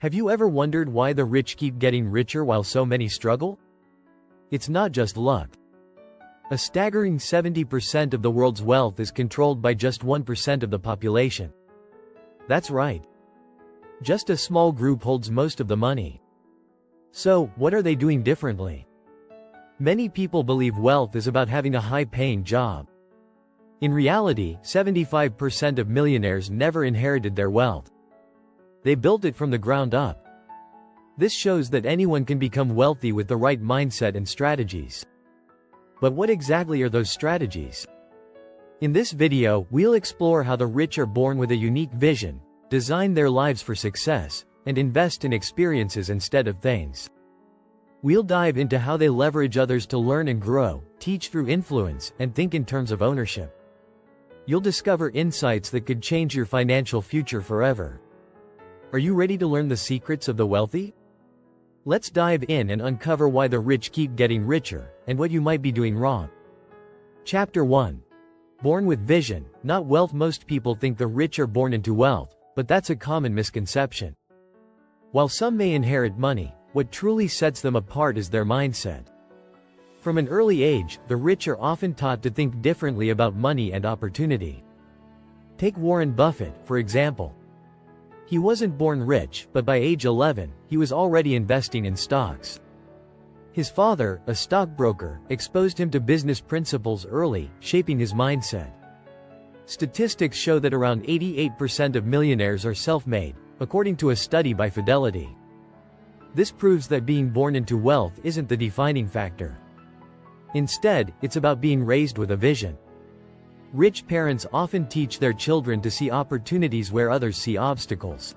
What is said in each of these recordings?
Have you ever wondered why the rich keep getting richer while so many struggle? It's not just luck. A staggering 70% of the world's wealth is controlled by just 1% of the population. That's right. Just a small group holds most of the money. So, what are they doing differently? Many people believe wealth is about having a high-paying job. In reality, 75% of millionaires never inherited their wealth. They built it from the ground up. This shows that anyone can become wealthy with the right mindset and strategies. But what exactly are those strategies? In this video, we'll explore how the rich are born with a unique vision, design their lives for success, and invest in experiences instead of things. We'll dive into how they leverage others to learn and grow, teach through influence, and think in terms of ownership. You'll discover insights that could change your financial future forever. Are you ready to learn the secrets of the wealthy? Let's dive in and uncover why the rich keep getting richer, and what you might be doing wrong. Chapter 1. Born with vision, not wealth. Most people think the rich are born into wealth, but that's a common misconception. While some may inherit money, what truly sets them apart is their mindset. From an early age, the rich are often taught to think differently about money and opportunity. Take Warren Buffett, for example. He wasn't born rich, but by age 11, he was already investing in stocks. His father, a stockbroker, exposed him to business principles early, shaping his mindset. Statistics show that around 88% of millionaires are self-made, according to a study by Fidelity. This proves that being born into wealth isn't the defining factor. Instead, it's about being raised with a vision. Rich parents often teach their children to see opportunities where others see obstacles.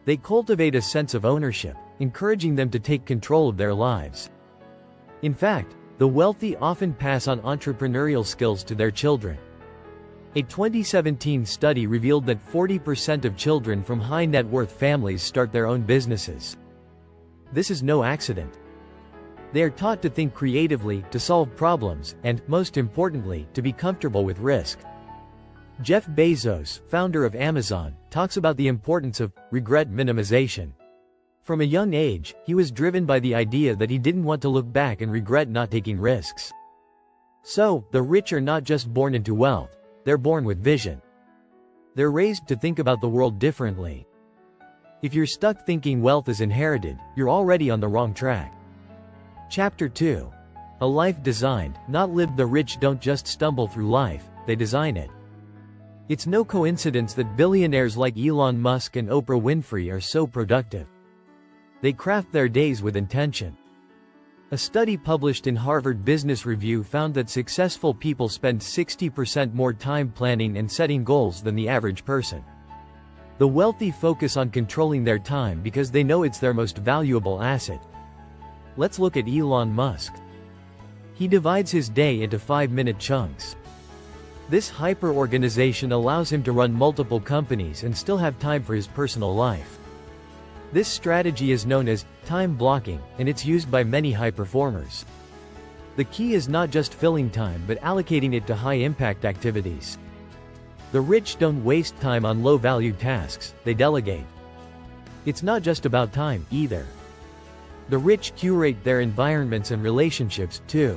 They cultivate a sense of ownership, encouraging them to take control of their lives. In fact, the wealthy often pass on entrepreneurial skills to their children. A 2017 study revealed that 40% of children from high-net-worth families start their own businesses. This is no accident. They are taught to think creatively, to solve problems, and, most importantly, to be comfortable with risk. Jeff Bezos, founder of Amazon, talks about the importance of regret minimization. From a young age, he was driven by the idea that he didn't want to look back and regret not taking risks. So, the rich are not just born into wealth, they're born with vision. They're raised to think about the world differently. If you're stuck thinking wealth is inherited, you're already on the wrong track. Chapter 2. A life designed, not lived. The rich don't just stumble through life, they design it. It's no coincidence that billionaires like Elon Musk and Oprah Winfrey are so productive. They craft their days with intention. A study published in Harvard Business Review found that successful people spend 60% more time planning and setting goals than the average person. The wealthy focus on controlling their time because they know it's their most valuable asset. Let's look at Elon Musk. He divides his day into 5-minute chunks. This hyper-organization allows him to run multiple companies and still have time for his personal life. This strategy is known as time blocking, and it's used by many high performers. The key is not just filling time but allocating it to high-impact activities. The rich don't waste time on low-value tasks, they delegate. It's not just about time, either. The rich curate their environments and relationships, too.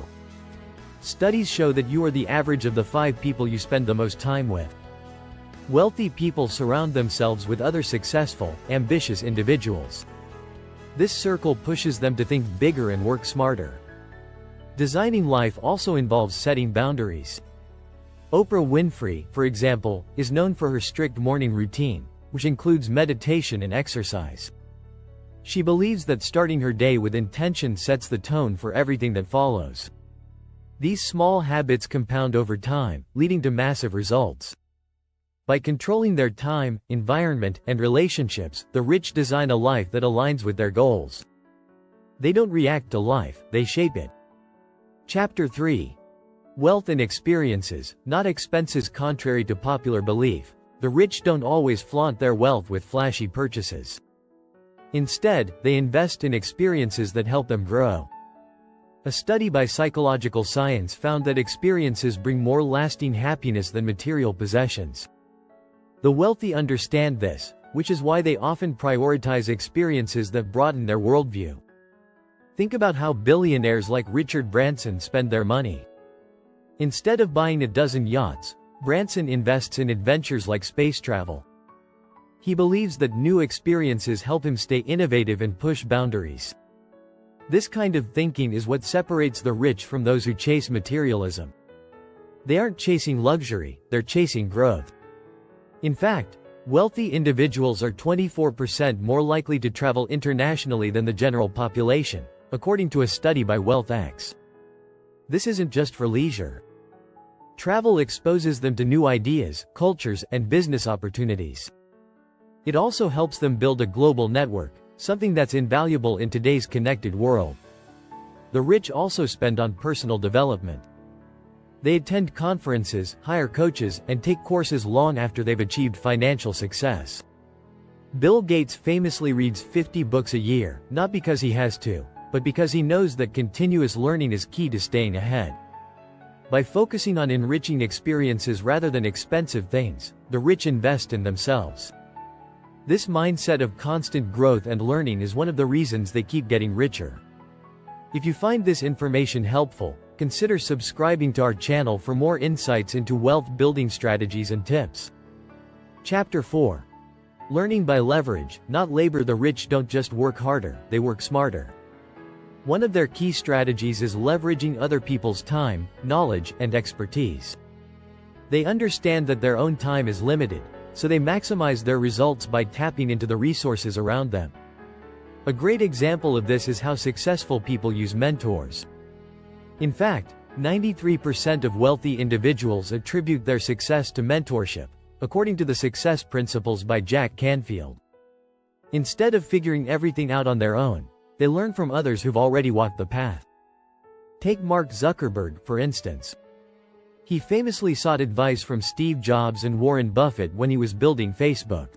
Studies show that you are the average of the 5 people you spend the most time with. Wealthy people surround themselves with other successful, ambitious individuals. This circle pushes them to think bigger and work smarter. Designing life also involves setting boundaries. Oprah Winfrey, for example, is known for her strict morning routine, which includes meditation and exercise. She believes that starting her day with intention sets the tone for everything that follows. These small habits compound over time, leading to massive results. By controlling their time, environment, and relationships, the rich design a life that aligns with their goals. They don't react to life, they shape it. Chapter 3. Wealth and experiences, not expenses. Contrary to popular belief, the rich don't always flaunt their wealth with flashy purchases. Instead, they invest in experiences that help them grow. A study by Psychological Science found that experiences bring more lasting happiness than material possessions. The wealthy understand this, which is why they often prioritize experiences that broaden their worldview. Think about how billionaires like Richard Branson spend their money. Instead of buying a dozen yachts, Branson invests in adventures like space travel. He believes that new experiences help him stay innovative and push boundaries. This kind of thinking is what separates the rich from those who chase materialism. They aren't chasing luxury, they're chasing growth. In fact, wealthy individuals are 24% more likely to travel internationally than the general population, according to a study by WealthX. This isn't just for leisure. Travel exposes them to new ideas, cultures, and business opportunities. It also helps them build a global network, something that's invaluable in today's connected world. The rich also spend on personal development. They attend conferences, hire coaches, and take courses long after they've achieved financial success. Bill Gates famously reads 50 books a year, not because he has to, but because he knows that continuous learning is key to staying ahead. By focusing on enriching experiences rather than expensive things, the rich invest in themselves. This mindset of constant growth and learning is one of the reasons they keep getting richer. If you find this information helpful, consider subscribing to our channel for more insights into wealth building strategies and tips. Chapter 4. Learning by leverage, not labor. The rich don't just work harder, they work smarter. One of their key strategies is leveraging other people's time, knowledge, and expertise. They understand that their own time is limited, so they maximize their results by tapping into the resources around them. A great example of this is how successful people use mentors. In fact, 93% of wealthy individuals attribute their success to mentorship, according to the Success Principles by Jack Canfield. Instead of figuring everything out on their own, they learn from others who've already walked the path. Take Mark Zuckerberg, for instance. He famously sought advice from Steve Jobs and Warren Buffett when he was building Facebook.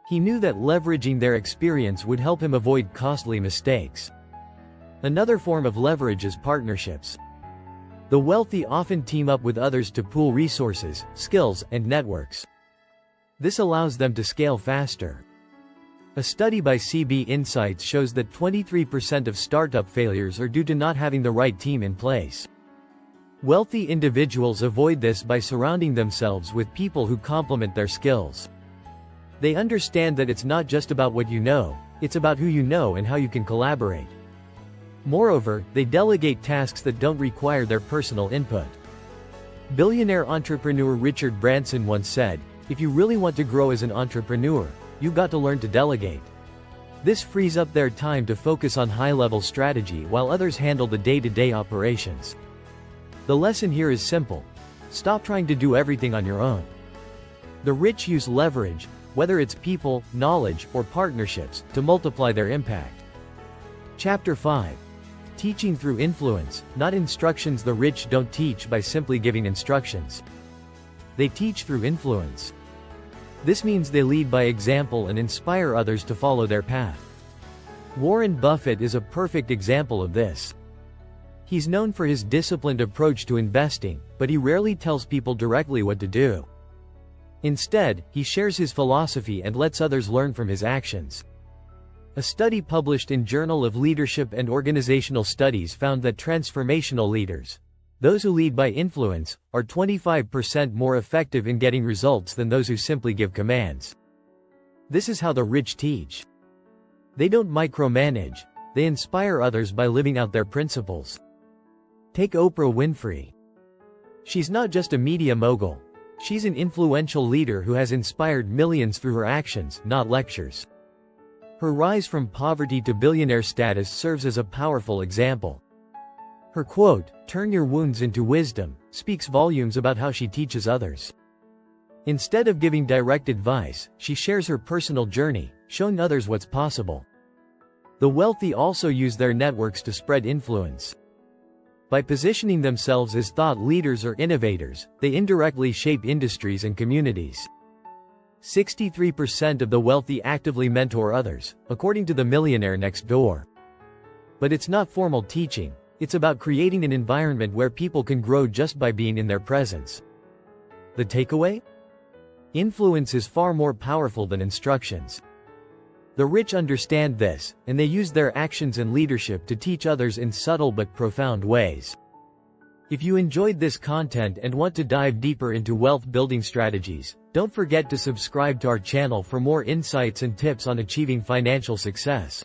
He knew that leveraging their experience would help him avoid costly mistakes. Another form of leverage is partnerships. The wealthy often team up with others to pool resources, skills, and networks. This allows them to scale faster. A study by CB Insights shows that 23% of startup failures are due to not having the right team in place. Wealthy individuals avoid this by surrounding themselves with people who complement their skills. They understand that it's not just about what you know, it's about who you know and how you can collaborate. Moreover, they delegate tasks that don't require their personal input. Billionaire entrepreneur Richard Branson once said, "If you really want to grow as an entrepreneur, you've got to learn to delegate." This frees up their time to focus on high-level strategy while others handle the day-to-day operations. The lesson here is simple. Stop trying to do everything on your own. The rich use leverage, whether it's people, knowledge, or partnerships, to multiply their impact. Chapter 5. Teaching through influence, not instructions. The rich don't teach by simply giving instructions. They teach through influence. This means they lead by example and inspire others to follow their path. Warren Buffett is a perfect example of this. He's known for his disciplined approach to investing, but he rarely tells people directly what to do. Instead, he shares his philosophy and lets others learn from his actions. A study published in Journal of Leadership and Organizational Studies found that transformational leaders, those who lead by influence, are 25% more effective in getting results than those who simply give commands. This is how the rich teach. They don't micromanage, they inspire others by living out their principles. Take Oprah Winfrey. She's not just a media mogul. She's an influential leader who has inspired millions through her actions, not lectures. Her rise from poverty to billionaire status serves as a powerful example. Her quote, "Turn your wounds into wisdom," speaks volumes about how she teaches others. Instead of giving direct advice, she shares her personal journey, showing others what's possible. The wealthy also use their networks to spread influence. By positioning themselves as thought leaders or innovators, they indirectly shape industries and communities. 63% of the wealthy actively mentor others, according to the Millionaire Next Door. But it's not formal teaching, it's about creating an environment where people can grow just by being in their presence. The takeaway? Influence is far more powerful than instructions. The rich understand this, and they use their actions and leadership to teach others in subtle but profound ways. If you enjoyed this content and want to dive deeper into wealth-building strategies, don't forget to subscribe to our channel for more insights and tips on achieving financial success.